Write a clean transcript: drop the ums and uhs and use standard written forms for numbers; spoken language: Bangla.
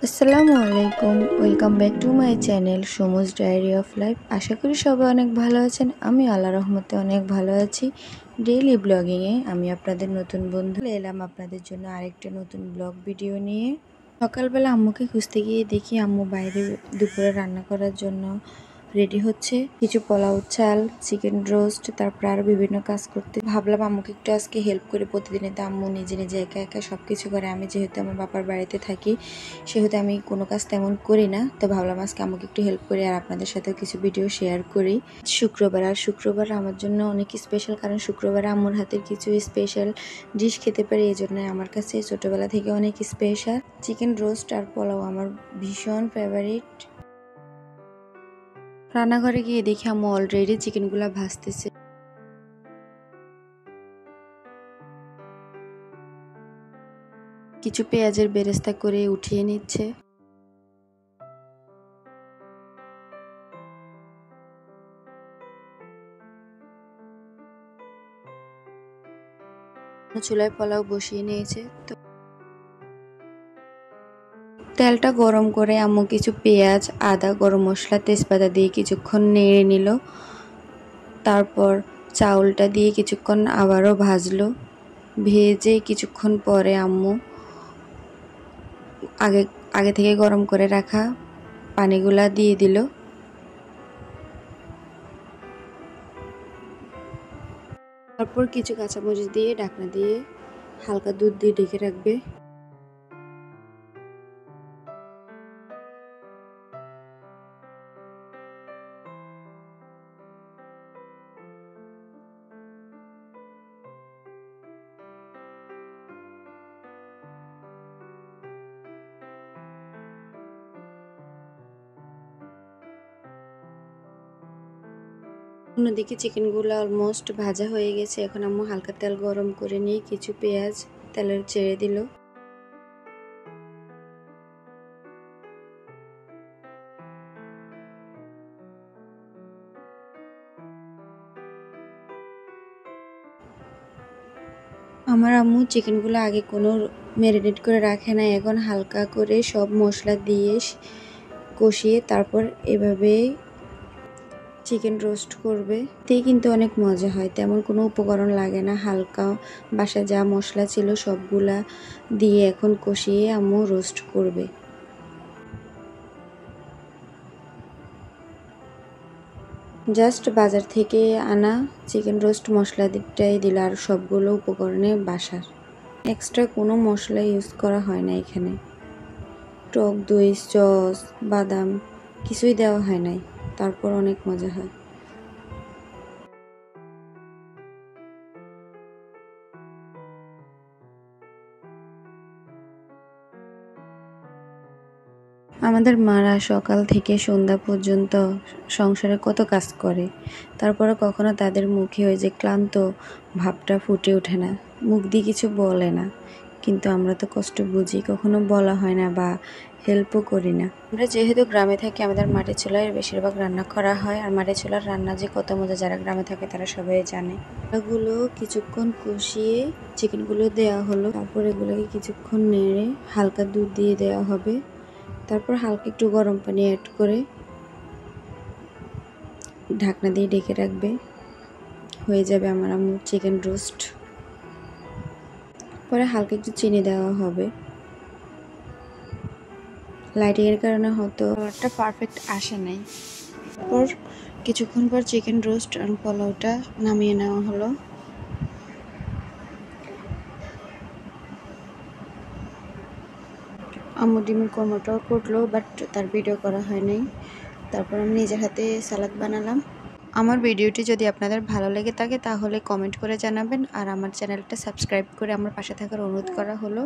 আসসালামু আলাইকুম, welcome back to my channel সমুজ ডায়েরি অফ লাইফ। আশা করি সবাই অনেক ভালো আছেন। আমি আল্লাহ রহমতে অনেক ভালো আছি। ডেইলি ব্লগিংয়ে আমি আপনাদের নতুন বন্ধু এলাম আপনাদের জন্য আরেকটা নতুন ব্লগ ভিডিও নিয়ে। সকালবেলা আম্মুকে খুঁজতে গিয়ে দেখি আম্মু বাইরে দুপুরে রান্না করার জন্য রেডি হচ্ছে। কিছু পোলাও চাল, চিকেন রোস্ট, তারপর আরও বিভিন্ন কাজ করতে ভাবলাম আম্মুকে একটু আজকে হেল্প করে। প্রতিদিনে তো আম্মু নিজে নিজে একা একা সব কিছু করে। আমি যেহেতু আমার বাবার বাড়িতে থাকি সেহেতু আমি কোনো কাজ তেমন করি না, তো ভাবলাম আজকে আম্মুকে একটু হেল্প করি আর আপনাদের সাথেও কিছু ভিডিও শেয়ার করি। শুক্রবার আমার জন্য অনেক স্পেশাল, কারণ শুক্রবার আম্মুর হাতের কিছু স্পেশাল ডিশ খেতে পারি। এই জন্য আমার কাছে ছোটোবেলা থেকে অনেক স্পেশাল। চিকেন রোস্ট আর পোলাও আমার ভীষণ ফেভারিট। রান্নাঘরে গিয়ে দেখি আম্মু অলরেডি চিকেনগুলো ভাজতেছে। কিছু পেঁয়াজের বেরেস্তা করে উঠিয়ে নিচ্ছে। চুলায় পোলাও বসিয়ে নিয়েছে। তো তেলটা গরম করে আম্মু কিছু পেঁয়াজ, আদা, গরম মশলা, তেজপাতা দিয়ে কিছুক্ষণ নেড়ে নিল। তারপর চাউলটা দিয়ে কিছুক্ষণ আবারও ভাজলো। ভেজে কিছুক্ষণ পরে আম্মু আগে থেকে গরম করে রাখা পানিগুলা দিয়ে দিল। তারপর কিছু কাঁচামরিচ দিয়ে ঢাকনা দিয়ে হালকা দুধ দিয়ে ঢেকে রাখবে। অন্যদিকে চিকেনগুলো অলমোস্ট ভাজা হয়ে গেছে। এখন আম্মু হালকা তেল গরম করে নিয়ে কিছু পেঁয়াজ তেলের ছেড়ে দিল। আমার আম্মু চিকেনগুলো আগে কোনো ম্যারিনেট করে রাখে না, এখন হালকা করে সব মশলা দিয়ে কষিয়ে তারপর এভাবে চিকেন রোস্ট করবে। তেই কিন্তু অনেক মজা হয়, তেমন কোনো উপকরণ লাগে না। হালকা বাসায় যা মশলা ছিল সবগুলা দিয়ে এখন কষিয়ে আম্মু রোস্ট করবে। জাস্ট বাজার থেকে আনা চিকেন রোস্ট মশলাটাই দিল, আর সবগুলো উপকরণে বাসার। এক্সট্রা কোনো মশলা ইউজ করা হয় না এখানে। টক দই, সস, বাদাম কিছুই দেওয়া হয় নাই, তারপর অনেক মজা হয়। আমাদের মারা সকাল থেকে সন্ধ্যা পর্যন্ত সংসারে কত কাজ করে, তারপরে কখনো তাদের মুখে ওই যে ক্লান্ত ভাবটা ফুটে ওঠে না, মুখ দিয়ে কিছু বলে না। কিন্তু আমরা তো কষ্ট বুঝি, কখনো বলা হয় না বা হেল্পও করি না। আমরা যেহেতু গ্রামে থাকি, আমাদের মাটির চুলায় বেশিরভাগ রান্না করা হয়। আর মাটির চুলার রান্না যে কত মজা, যারা গ্রামে থাকে তারা সবাই জানে। এগুলো কিছুক্ষণ কষিয়ে চিকেনগুলো দেওয়া হলো, তারপর এগুলোকে কিছুক্ষণ নেড়ে হালকা দুধ দিয়ে দেওয়া হবে। তারপর হালকা একটু গরম পানি অ্যাড করে ঢাকনা দিয়ে ঢেকে রাখবে। হয়ে যাবে আমার আম্মুর চিকেন রোস্ট। পরে হালকা একটু চিনি দেওয়া হবে। লাইটিংয়ের কারণে হয়তো কালারটা পারফেক্ট আসে নাই। তারপর কিছুক্ষণ পর চিকেন রোস্ট আর পোলাওটা নামিয়ে নেওয়া হলো। আম্মু ডিমের কোরমাটাও করলো, বাট তার ভিডিও করা হয় নাই। তারপর আমি নিজের হাতে সালাদ বানালাম। আমার ভিডিওটি যদি আপনাদের ভালো লেগে থাকে তাহলে কমেন্ট করে জানাবেন, আর আমার চ্যানেলটা সাবস্ক্রাইব করে আমার পাশে থাকার অনুরোধ করা হলো।